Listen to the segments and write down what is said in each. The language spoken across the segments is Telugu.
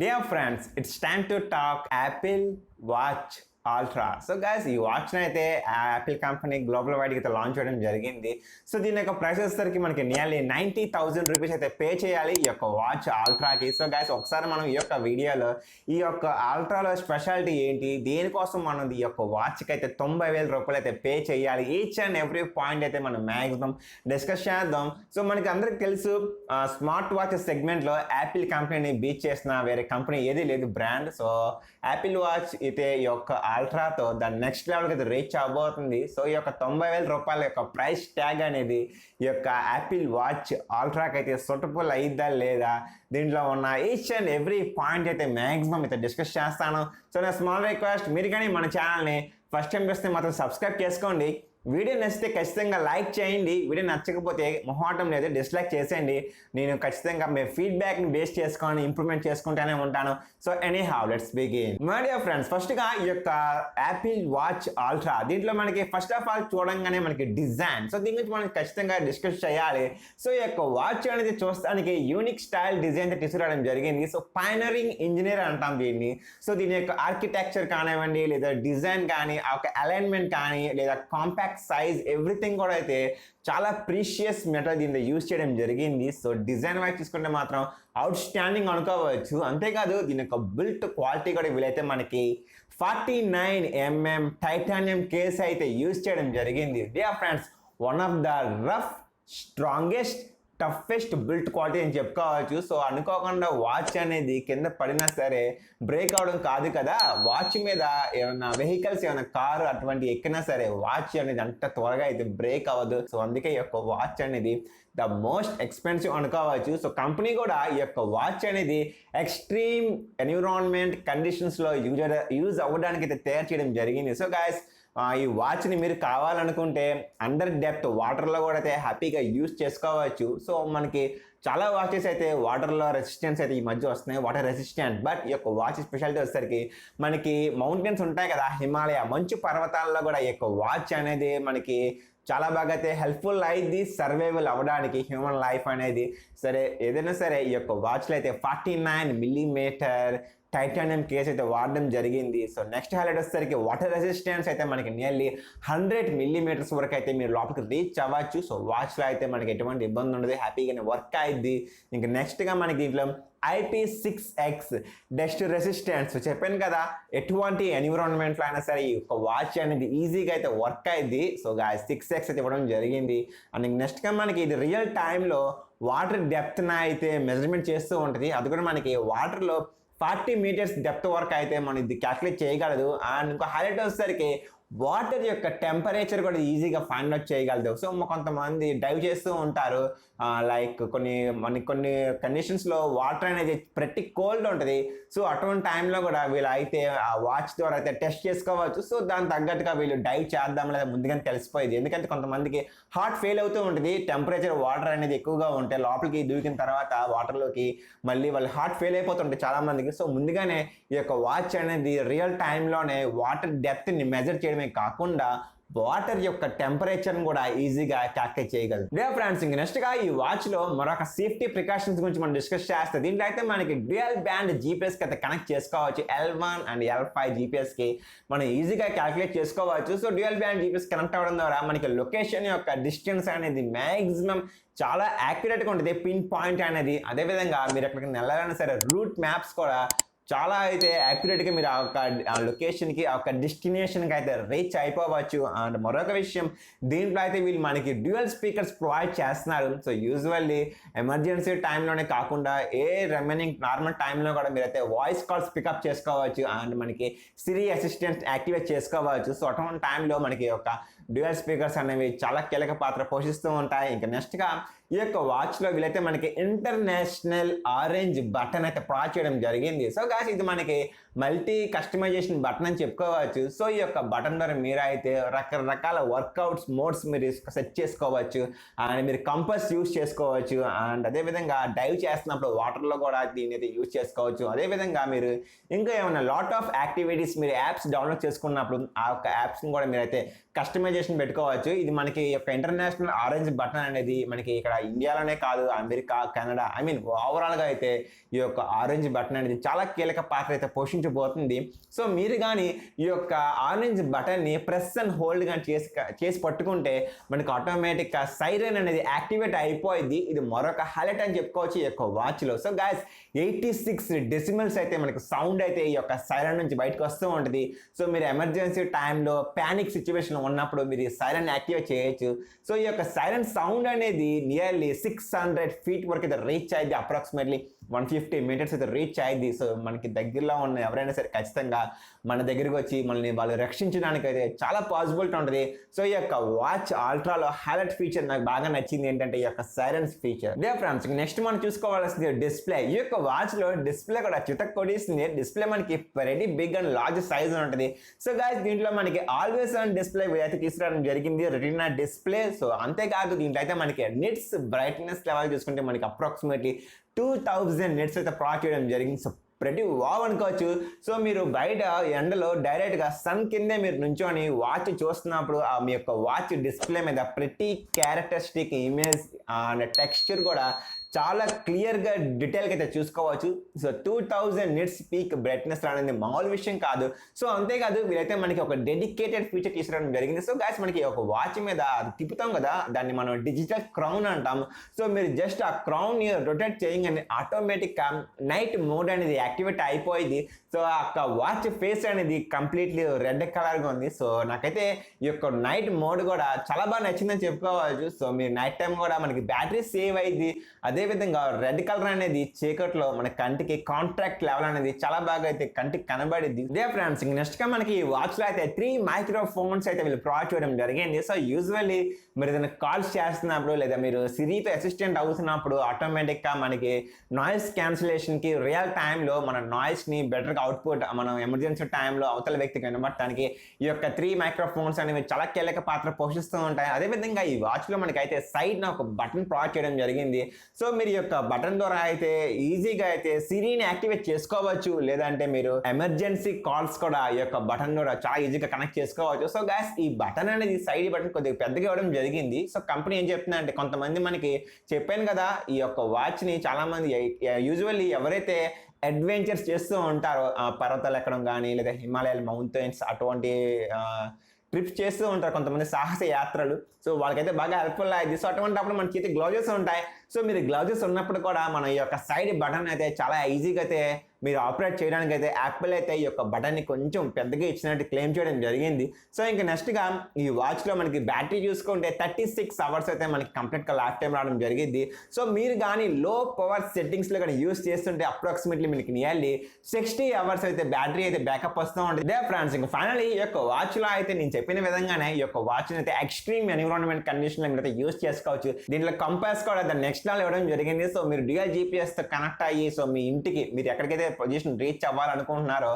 Dear friends, it's time to talk Apple Watch Ultra. So guys ఈ వాచ్ని అయితే యాపిల్ కంపెనీ గ్లోబల్ వైడ్కి అయితే లాంచ్ చేయడం జరిగింది. సో దీని యొక్క ప్రైస్ వచ్చేసరికి మనకి నియర్లీ 90,000 రూపీస్ అయితే పే చేయాలి ఈ యొక్క వాచ్ ఆల్ట్రాకి. సో గైస్ ఒకసారి మనం ఈ యొక్క వీడియోలో ఈ యొక్క ఆల్ట్రాలో స్పెషాలిటీ ఏంటి, దేనికోసం మనం ఈ యొక్క వాచ్కి అయితే 90,000 రూపాయలు అయితే పే చేయాలి, ఈచ్ అండ్ ఎవ్రీ పాయింట్ అయితే మనం మ్యాక్సిమం డిస్కస్ చేద్దాం. సో మనకి అందరికి తెలుసు స్మార్ట్ వాచ్ సెగ్మెంట్లో యాపిల్ కంపెనీని బీట్ చేసిన వేరే కంపెనీ ఏది లేదు బ్రాండ్. సో యాపిల్ వాచ్ అయితే ఈ యొక్క ఆల్ట్రాతో దాని నెక్స్ట్ లెవెల్కి అయితే రీచ్ అవబోతుంది. సో ఈ యొక్క 90,000 రూపాయల యొక్క ప్రైస్ ట్యాగ్ అనేది ఈ యొక్క యాపిల్ వాచ్ ఆల్ట్రాకి అయితే సూటబుల్ అయిద్దా లేదా, దీంట్లో ఉన్న ఈచ్ అండ్ ఎవ్రీ పాయింట్ అయితే మ్యాక్సిమం అయితే డిస్కస్ చేస్తాను. సో నా స్మాల్ రిక్వెస్ట్, మీరు కానీ మన ఛానల్ని ఫస్ట్ టైం చూస్తే మాత్రం సబ్స్క్రైబ్ చేసుకోండి. వీడియో నచ్చితే ఖచ్చితంగా లైక్ చేయండి, వీడియో నచ్చకపోతే మొహమాటం లేదు డిస్లైక్ చేసేయండి. నేను ఖచ్చితంగా మీ ఫీడ్బ్యాక్ని బేస్ చేసుకొని ఇంప్రూవ్మెంట్ చేసుకుంటూనే ఉంటాను. So any how let's begin. My dear friends, ఫస్ట్గా ఈ యొక్క యాపిల్ వాచ్ ఆల్ట్రా దీంట్లో మనకి ఫస్ట్ ఆఫ్ ఆల్ చూడంగానే మనకి డిజైన్, సో దీని గురించి మనం ఖచ్చితంగా డిస్కస్ చేయాలి. సో ఈ యొక్క వాచ్ అనేది చూస్తానికి యూనిక్ స్టైల్ డిజైన్ తీసుకురావడం జరిగింది. సో పైనరింగ్ ఇంజనీర్ అంటాం దీన్ని. సో దీని యొక్క ఆర్కిటెక్చర్ కానివ్వండి, లేదా డిజైన్ కానీ, ఆ యొక్క అలైన్మెంట్ కానీ, లేదా కాంపాక్ట్ సైజ్ ఎవ్రీథింగ్ కూడా అయితే చాలా ప్రీషియస్ మెటల్ దీంట్లో యూజ్ చేయడం జరిగింది. సో డిజైన్ వైజ్ చూసుకుంటే మాత్రం అవుట్ స్టాండింగ్ అనుకోవచ్చు. అంతేకాదు దీని యొక్క బిల్ట్ క్వాలిటీ కూడా వీలైతే మనకి 49mm టైటానియం కేస్ అయితే యూజ్ చేయడం జరిగింది. Dear friends, one of the rough strongest toughest built quality అని చెప్పుకోవచ్చు. సో అనుకోకుండా వాచ్ అనేది కింద పడినా సరే బ్రేక్ అవడం కాదు కదా. వాచ్ మీద ఏమైనా వెహికల్స్, ఏమైనా కారు అటువంటి ఎక్కినా సరే వాచ్ అనేది అంత త్వరగా అయితే బ్రేక్ అవ్వదు. సో అందుకే ఈ యొక్క వాచ్ అనేది ద మోస్ట్ ఎక్స్పెన్సివ్ అనుకోవచ్చు. సో కంపెనీ కూడా ఈ యొక్క వాచ్ అనేది ఎక్స్ట్రీమ్ ఎన్విరాన్మెంట్ కండిషన్స్లో యూజ్ అవ్వడానికి అయితే తయారు చేయడం జరిగింది. సో గైస్, ఈ వాచ్ని మీరు కావాలనుకుంటే అండర్ డెప్త్ వాటర్లో కూడా అయితే హ్యాపీగా యూజ్ చేసుకోవచ్చు. సో మనకి చాలా వాచెస్ అయితే వాటర్లో రెసిస్టెన్స్ అయితే ఈ మధ్య వస్తున్నాయి, వాటర్ రెసిస్టెంట్. బట్ ఈ యొక్క వాచ్ స్పెషాలిటీ వచ్చేసరికి మనకి మౌంటైన్స్ ఉంటాయి కదా, హిమాలయ మంచు పర్వతాల్లో కూడా ఈ యొక్క వాచ్ అనేది మనకి చాలా బాగా అయితే హెల్ప్ఫుల్ అయింది సర్వైవల్ అవ్వడానికి హ్యూమన్ లైఫ్ అనేది. సరే ఏదైనా సరే ఈ యొక్క వాచ్లో అయితే 49mm టైటానియం కేస్ అయితే వాడడం జరిగింది. సో నెక్స్ట్ హైలైట్ వచ్చేసరికి వాటర్ రెసిస్టెన్స్ అయితే మనకి నియర్లీ 100mm వరకు అయితే మీరు లోపలికి రీచ్ అవ్వచ్చు. సో వాచ్లో అయితే మనకి ఎటువంటి ఇబ్బంది ఉండదు, హ్యాపీగానే వర్క్ అయింది. ఇంకా నెక్స్ట్గా మనకి దీంట్లో IP6X డస్ట్ రెసిస్టెన్స్ చెప్పాను కదా, ఎటువంటి ఎన్విరాన్మెంట్లో అయినా సరే ఈ యొక్క వాచ్ అనేది ఈజీగా అయితే వర్క్ అయింది. సో 6X అయితే ఇవ్వడం జరిగింది. అండ్ నెక్స్ట్గా మనకి ఇది రియల్ టైంలో వాటర్ డెప్త్న అయితే మెజర్మెంట్ చేస్తూ ఉంటుంది. అది కూడా మనకి వాటర్లో 40 meters డెప్త్ వరకు అయితే మనం ఇది క్యాల్కులేట్ చేయగలదు. అండ్ ఇంకో హైలైట్ వచ్చేసరికి వాటర్ యొక్క టెంపరేచర్ కూడా ఈజీగా ఫైండ్ అవుట్ చేయగలదు. సో కొంతమంది డైవ్ చేస్తూ ఉంటారు, లైక్ కొన్ని కండిషన్స్లో వాటర్ అనేది ప్రతి కోల్డ్ ఉంటుంది. సో అటువంటి టైంలో కూడా వీళ్ళు అయితే ఆ వాచ్ ద్వారా అయితే టెస్ట్ చేసుకోవచ్చు. సో దానికి తగ్గట్టుగా వీళ్ళు డైవ్ చేద్దాం లేదా ముందుగానే తెలిసిపోయింది. ఎందుకంటే కొంతమందికి హార్ట్ ఫెయిల్ అవుతూ ఉంటుంది, టెంపరేచర్ వాటర్ అనేది ఎక్కువగా ఉంటే లోపలికి దూకిన తర్వాత వాటర్లోకి మళ్ళీ వాళ్ళు హార్ట్ ఫెయిల్ అయిపోతుంటాయి చాలామందికి. సో ముందుగానే ఈ యొక్క వాచ్ అనేది రియల్ టైంలోనే వాటర్ డెప్త్ని మెజర్ చేయడమే కాకుండా వాటర్ యొక్క టెంపరేచర్ని కూడా ఈజీగా క్యాల్కులేట్ చేయగలదు. డియర్ ఫ్రెండ్స్, ఇంక నెక్స్ట్గా ఈ వాచ్లో మరొక సేఫ్టీ ప్రికాషన్స్ గురించి మనం డిస్కస్ చేస్తే దీంట్లో అయితే మనకి డ్యూయల్ బ్యాండ్ జీపీఎస్కి అయితే కనెక్ట్ చేసుకోవచ్చు. L1 and L5 జీపీఎస్కి మనం ఈజీగా క్యాల్కులేట్ చేసుకోవచ్చు. So dual band GPS connect అవ్వడం ద్వారా మనకి లొకేషన్ యొక్క డిస్టెన్స్ అనేది మ్యాక్సిమం చాలా యాక్యురేట్గా ఉంటుంది, పిన్ పాయింట్ అనేది. అదేవిధంగా మీరు ఎక్కడికి వెళ్ళాలన్నా సరే రూట్ మ్యాప్స్ కూడా చాలా అయితే యాక్యురేట్గా మీరు ఆ లొకేషన్కి, ఆ యొక్క డెస్టినేషన్కి అయితే రీచ్ అయిపోవచ్చు. అండ్ మరొక విషయం, దీంట్లో అయితే వీళ్ళు మనకి డ్యూయల్ స్పీకర్స్ ప్రొవైడ్ చేస్తున్నారు. సో యూజువల్లీ ఎమర్జెన్సీ టైంలోనే కాకుండా రిమైనింగ్ నార్మల్ టైంలో కూడా మీరైతే వాయిస్ కాల్స్ పికప్ చేసుకోవచ్చు. అండ్ మనకి సిరి అసిస్టెంట్ యాక్టివేట్ చేసుకోవచ్చు. సో అటువంటి టైంలో మనకి ఒక డ్యూయల్ స్పీకర్స్ అనేవి చాలా కీలక పాత్ర పోషిస్తూ ఉంటాయి. ఇంకా నెక్స్ట్గా ఈ యొక్క వాచ్లో వీళ్ళైతే మనకి ఇంటర్నేషనల్ ఆరెంజ్ బటన్ అయితే ప్రొవైడ్ చేయడం జరిగింది. సో గాయ్స్, ఇది మనకి మల్టీ కస్టమైజేషన్ బటన్ అని చెప్పుకోవచ్చు. సో ఈ యొక్క బటన్ ద్వారా మీరు అయితే రకరకాల వర్కౌట్స్ మోడ్స్ మీరు సెట్ చేసుకోవచ్చు. అండ్ మీరు కంపస్ యూజ్ చేసుకోవచ్చు. అండ్ అదేవిధంగా డైవ్ చేస్తున్నప్పుడు వాటర్లో కూడా దీన్ని అయితే యూజ్ చేసుకోవచ్చు. అదేవిధంగా మీరు ఇంకా ఏమైనా లాట్ ఆఫ్ యాక్టివిటీస్ మీరు యాప్స్ డౌన్లోడ్ చేసుకున్నప్పుడు ఆ యొక్క యాప్స్ని కూడా మీరైతే కస్టమైజేషన్ పెట్టుకోవచ్చు. ఇది మనకి యొక్క ఇంటర్నేషనల్ ఆరెంజ్ బటన్ అనేది మనకి ఇక్కడ ఇండియాలోనే కాదు, అమెరికా, కెనడా, ఐ మీన్ ఓవరాల్గా అయితే ఈ యొక్క ఆరెంజ్ బటన్ అనేది చాలా కీలక పాత్ర అయితే పోషించబోతుంది. సో మీరు కానీ ఈ యొక్క ఆరెంజ్ బటన్ని ప్రెస్ అండ్ హోల్డ్ కానీ చేసి పట్టుకుంటే మనకి ఆటోమేటిక్గా సైరన్ అనేది యాక్టివేట్ అయిపోయింది. ఇది మరొక హైలైట్ అని చెప్పుకోవచ్చు ఈ యొక్క వాచ్లో. సో గైస్ 86 డెసిమల్స్ అయితే మనకి సౌండ్ అయితే ఈ యొక్క సైరన్ నుంచి బయటకు వస్తూ ఉంటుంది. సో మీరు ఎమర్జెన్సీ టైంలో ప్యానిక్ సిచ్యువేషన్ ఉన్నప్పుడు మీరు ఈ సైరన్ యాక్టివేట్ చేయొచ్చు. సో ఈ యొక్క సైరన్ సౌండ్ అనేది నియర్లీ 600 feet వరకు అయితే రీచ్ అయింది, అప్రాక్సిమేట్లీ 150 meters అయితే రీచ్ అయింది. సో మనకి దగ్గరలో ఉన్న ఎవరైనా సరే ఖచ్చితంగా మన దగ్గరికి వచ్చి మనల్ని వాళ్ళు రక్షించడానికి అయితే చాలా పాసిబిలిటీ ఉంటుంది. సో ఈ యొక్క వాచ్ అల్ట్రాలో హైలైట్ ఫీచర్ నాకు బాగా నచ్చింది ఏంటంటే ఈ యొక్క sirens feature. They friends, next మనం చూసుకోవాల్సింది డిస్ప్లే. ఈ యొక్క వాచ్లో డిస్ప్లే కూడా చితక్ కొట్టేసింది. డిస్ప్లే మనకి very big and large size ఉంటుంది. సో గైస్ దీంట్లో మనకి ఆల్వేస్ ఆన్ డిస్ప్లే అయితే తీసుకురావడం జరిగింది, రెటీనా డిస్ప్లే. సో అంతేకాదు దీంట్లో అయితే మనకి నిట్స్ బ్రైట్నెస్ లెవెల్ చూసుకుంటే మనకి అప్రాక్సిమేట్లీ 2000 నిట్స్ అయితే ప్రొవైడ్ చేయడం జరిగింది. సో ప్రతి వావ్ అనుకోవచ్చు. సో మీరు బయట ఎండలో డైరెక్ట్గా సన్ కిందే మీరు నుంచొని వాచ్ చూస్తున్నప్పుడు మీ యొక్క వాచ్ డిస్ప్లే మీద ప్రతి క్యారెక్టరిస్టిక్ ఇమేజ్ అండ్ టెక్స్చర్ కూడా చాలా క్లియర్గా డీటెయిల్గా అయితే చూసుకోవచ్చు. సో 2000 నిట్స్ పీక్ బ్రైట్నెస్ అనేది మామూలు విషయం కాదు. సో అంతేకాదు వీరైతే మనకి ఒక డెడికేటెడ్ ఫీచర్ తీసుకురావడం జరిగింది. సో గాయస్ మనకి ఒక వాచ్ మీద అది తిప్పుతాం కదా, దాన్ని మనం డిజిటల్ క్రౌన్ అంటాం. సో మీరు జస్ట్ ఆ క్రౌన్ రొటేట్ చేయగానే ఆటోమేటిక్గా నైట్ మోడ్ అనేది యాక్టివేట్ అయిపోయింది. సో ఆ వాచ్ ఫేస్ అనేది కంప్లీట్లీ రెడ్ కలర్గా ఉంది. సో నాకైతే ఈ యొక్క నైట్ మోడ్ కూడా చాలా బాగా నచ్చిందని చెప్పుకోవచ్చు. సో మీరు నైట్ టైం కూడా మనకి బ్యాటరీ సేవ్ అయింది. అదేవిధంగా రెడ్ కలర్ అనేది చీకట్లో మన కంటికి కాంట్రాక్ట్ లెవెల్ అనేది చాలా బాగా అయితే కంటికి కనబడింది. ఇదే ఫ్రెండ్స్, నెక్స్ట్ గా మనకి ఈ వాచ్ లో అయితే 3 మైక్రోఫోన్స్ అయితే వీళ్ళు ప్రొవైడ్ చేయడం జరిగింది. సో యూజువల్లీ మీరు ఏదైనా కాల్స్ చేస్తున్నప్పుడు లేదా మీరు సిరీతో అసిస్టెంట్ అవుతున్నప్పుడు ఆటోమేటిక్గా మనకి నాయిస్ క్యాన్సిలేషన్కి రియల్ టైంలో మన నాయిస్ని బెటర్గా అవుట్పుట్ మనం ఎమర్జెన్సీ టైంలో అవతల వ్యక్తికి వినబడటానికి ఈ యొక్క 3 మైక్రోఫోన్స్ అనేవి చాలా కీలక పాత్ర పోషిస్తూ ఉంటాయి. అదేవిధంగా ఈ వాచ్లో మనకైతే సైడ్న ఒక బటన్ ప్రొవైడ్ చేయడం జరిగింది. సో మీరు ఈ యొక్క బటన్ ద్వారా అయితే ఈజీగా అయితే సిరీని యాక్టివేట్ చేసుకోవచ్చు, లేదంటే మీరు ఎమర్జెన్సీ కాల్స్ కూడా ఈ యొక్క బటన్ ద్వారా చాలా ఈజీగా కనెక్ట్ చేసుకోవచ్చు. సో గైస్ ఈ బటన్ అనేది సైడ్ బటన్ కొద్దిగా పెద్దగా ఇవ్వడం జరిగింది. సో కంపెనీ ఏం చెప్తుందంటే అంటే కొంతమంది మనకి చెప్పాను కదా ఈ యొక్క వాచ్ని చాలా మంది యూజువల్లీ ఎవరైతే అడ్వెంచర్స్ చేస్తూ ఉంటారో పర్వతాలు ఎక్కడం కానీ లేదా హిమాలయాల మౌంటైన్స్ అటువంటి ట్రిప్స్ చేస్తూ ఉంటారు కొంతమంది సాహస యాత్రలు. సో వాళ్ళకైతే బాగా హెల్ప్ఫుల్ అయింది. సో అటువంటిప్పుడు మన చేతి గ్లౌజెస్ ఉంటాయి. సో మీరు గ్లౌజెస్ ఉన్నప్పుడు కూడా మన ఈ యొక్క సైడ్ బటన్ అయితే చాలా ఈజీగా అయితే మీరు ఆపరేట్ చేయడానికి అయితే యాపిల్ అయితే ఈ యొక్క బటన్ని కొంచెం పెద్దగా ఇచ్చినట్టు క్లెయిమ్ చేయడం జరిగింది. సో ఇంకా నెక్స్ట్గా ఈ వాచ్లో మనకి బ్యాటరీ చూసుకుంటే 36 hours అయితే మనకి కంప్లీట్గా లాస్ట్ టైం రావడం జరిగింది. సో మీరు కానీ లో పవర్ సెట్టింగ్స్లో కానీ యూస్ చేస్తుంటే అప్రాక్సిమేట్లీ మీకు నియర్లీ 60 hours అయితే బ్యాటరీ అయితే బ్యాకప్ వస్తూ ఉంటుంది. దే ఫ్రెండ్స్, ఇంకా ఫైనల్లీ ఈ యొక్క వాచ్లో అయితే నేను చెప్పిన విధంగానే ఈ యొక్క వాచ్ని అయితే ఎక్స్ట్రీమ్ ఎన్విరాన్మెంట్ కండిషన్లో మీరు అయితే యూస్ చేసుకోవచ్చు. దీంట్లో కంపాస్ కూడా దాన్ని నెక్స్ట్ లెవెల్ ఇవ్వడం జరిగింది. సో మీరు డ్యూయల్ జీపీఎస్తో కనెక్ట్ అయ్యి సో మీ ఇంటికి మీరు ఎక్కడికైతే పొజిషన్ రీచ్ అవ్వాలనుకుంటున్నారో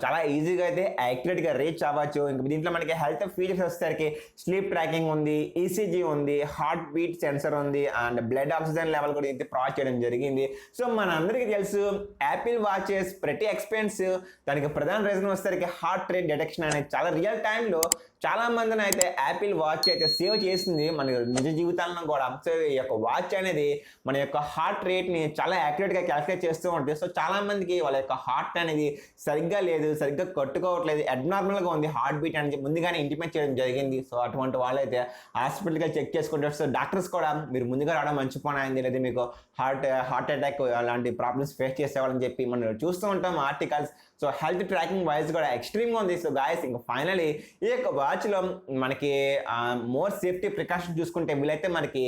చాలా ఈజీగా అయితే యాక్యురేట్గా రీచ్ అవ్వచ్చు. ఇంక దీంట్లో మనకి హెల్త్ ఫీచర్స్ వచ్చేసరికి స్లీప్ ట్రాకింగ్ ఉంది, ఈసీజీ ఉంది, హార్ట్ బీట్ సెన్సర్ ఉంది అండ్ బ్లడ్ ఆక్సిజన్ లెవెల్ కూడా అయితే ప్రొవైడ్ చేయడం జరిగింది. సో మన అందరికీ తెలుసు యాపిల్ వాచెస్ ప్రతి ఎక్స్పెన్సివ్, దానికి ప్రధాన రీజన్ వచ్చేసరికి హార్ట్ రేట్ డిటెక్షన్ అనేది చాలా రియల్ టైంలో చాలా మందిని అయితే యాపిల్ వాచ్ అయితే సేవ్ చేసింది మన నిజ జీవితాలను కూడా. సో ఈ యొక్క వాచ్ అనేది మన యొక్క హార్ట్ రేట్ని చాలా యాక్యురేట్గా క్యాల్కులేట్ చేస్తూ ఉంటుంది. సో చాలా మందికి వాళ్ళ యొక్క హార్ట్ అనేది సరిగ్గా లేదు, సరిగ్గా కొట్టుకోవట్లేదు, అబ్నార్మల్గా ఉంది హార్ట్ బీట్ అనేది ముందుగానే ఇంటిమేట్ చేయడం జరిగింది. సో అటువంటి వాళ్ళైతే హాస్పిటల్గా చెక్ చేసుకుంటారు. సో డాక్టర్స్ కూడా మీరు ముందుగా రావడం మంచి పని అయింది, లేదా మీకు హార్ట్ అటాక్ అలాంటి ప్రాబ్లమ్స్ ఫేస్ చేసేవాళ్ళని చెప్పి మనం చూస్తూ ఉంటాం articles. So health tracking wise కూడా ఎక్స్ట్రీమ్గా ఉంది. సో గాయస్ ఇంకా ఫైనలీ ఈ యొక్క వాచ్లో మనకి మోర్ సేఫ్టీ ప్రికాషన్ చూసుకుంటే వీలైతే మనకి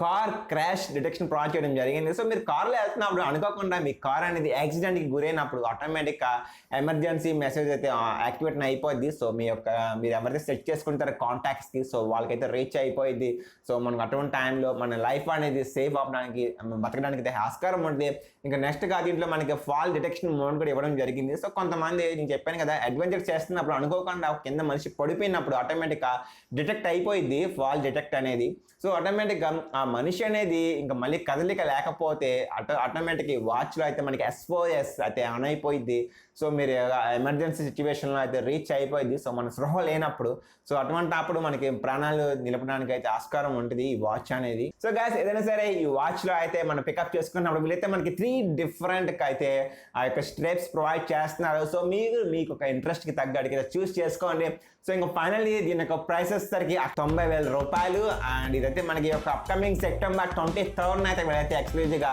కార్ క్రాష్ డిటెక్షన్ ప్రొవైడ్ చేయడం జరిగింది. సో మీరు కార్లో వెళ్తున్నప్పుడు అనుకోకుండా మీ కార్ అనేది యాక్సిడెంట్కి గురైనప్పుడు ఆటోమేటిక్గా ఎమర్జెన్సీ మెసేజ్ అయితే యాక్టివేట్ అయిపోద్ది. సో మీరు ఎవరైతే సెట్ చేసుకుంటారో కాంటాక్ట్స్కి సో వాళ్ళకైతే రీచ్ అయిపోయింది. సో మనకు అటువంటి టైంలో మన లైఫ్ అనేది సేఫ్ అవ్వడానికి బతకడానికి అయితే ఆస్కారం ఉంటుంది. ఇంకా నెక్స్ట్గా దీంట్లో మనకి ఫాల్ డిటెక్షన్ మోడ్ కూడా ఇవ్వడం జరిగింది. సో కొంతమంది నేను చెప్పాను కదా అడ్వెంచర్ చేస్తున్నప్పుడు అనుకోకుండా కింద మనిషి పడిపోయినప్పుడు ఆటోమేటిక్గా డిటెక్ట్ అయిపోయింది ఫాల్ డిటెక్ట్ అనేది. సో ఆటోమేటిక్గా ఆ మనిషి అనేది ఇంకా మళ్ళీ కదలిక లేకపోతే ఆటోమేటిక్ వాచ్లో అయితే మనకి SOS అయితే ఆన్ అయిపోయింది. సో మీరు ఎమర్జెన్సీ సిచ్యువేషన్లో అయితే రీచ్ అయిపోయింది. సో మన స్పృహ లేనప్పుడు సో అప్పుడు మనకి ప్రాణాలు నిలపడానికి అయితే ఆస్కారం ఉంటుంది ఈ వాచ్ అనేది. సో గైస్ ఏదైనా సరే ఈ వాచ్లో అయితే మనం పికప్ చేసుకున్నప్పుడు వీళ్ళైతే మనకి 3 డిఫరెంట్ అయితే ఆ యొక్క స్ట్రెప్స్ ప్రొవైడ్ చేస్తున్నారు. సో మీకు ఒక ఇంట్రెస్ట్కి తగ్గట్టుగా చూస్ చేసుకోండి. సో ఇంకా ఫైనల్లీ దీని యొక్క ప్రైసెస్ సరికి 90,000 రూపాయలు. అండ్ ఇదైతే మనకి ఒక అప్కమింగ్ సెప్టెంబర్ 23rd అయితే వీళ్ళైతే ఎక్స్క్లూజివ్గా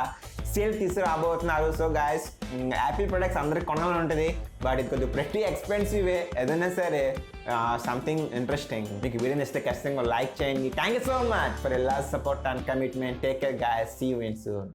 సేల్ తీసుకురాబోతున్నారు. సో గైస్ యాపిల్ ప్రొడక్ట్స్ అందరికి కొనాలని ఉంటుంది, బట్ ఇది కొద్దిగా ప్రతి ఎక్స్పెన్సివ్ ఏదైనా సరే సంథింగ్ ఇంట్రెస్టింగ్. మీకు వీడియో ఇస్తే ఖచ్చితంగా లైక్ చేయండి. Thank you so much for your love, support and commitment. Take care guys, see you in soon.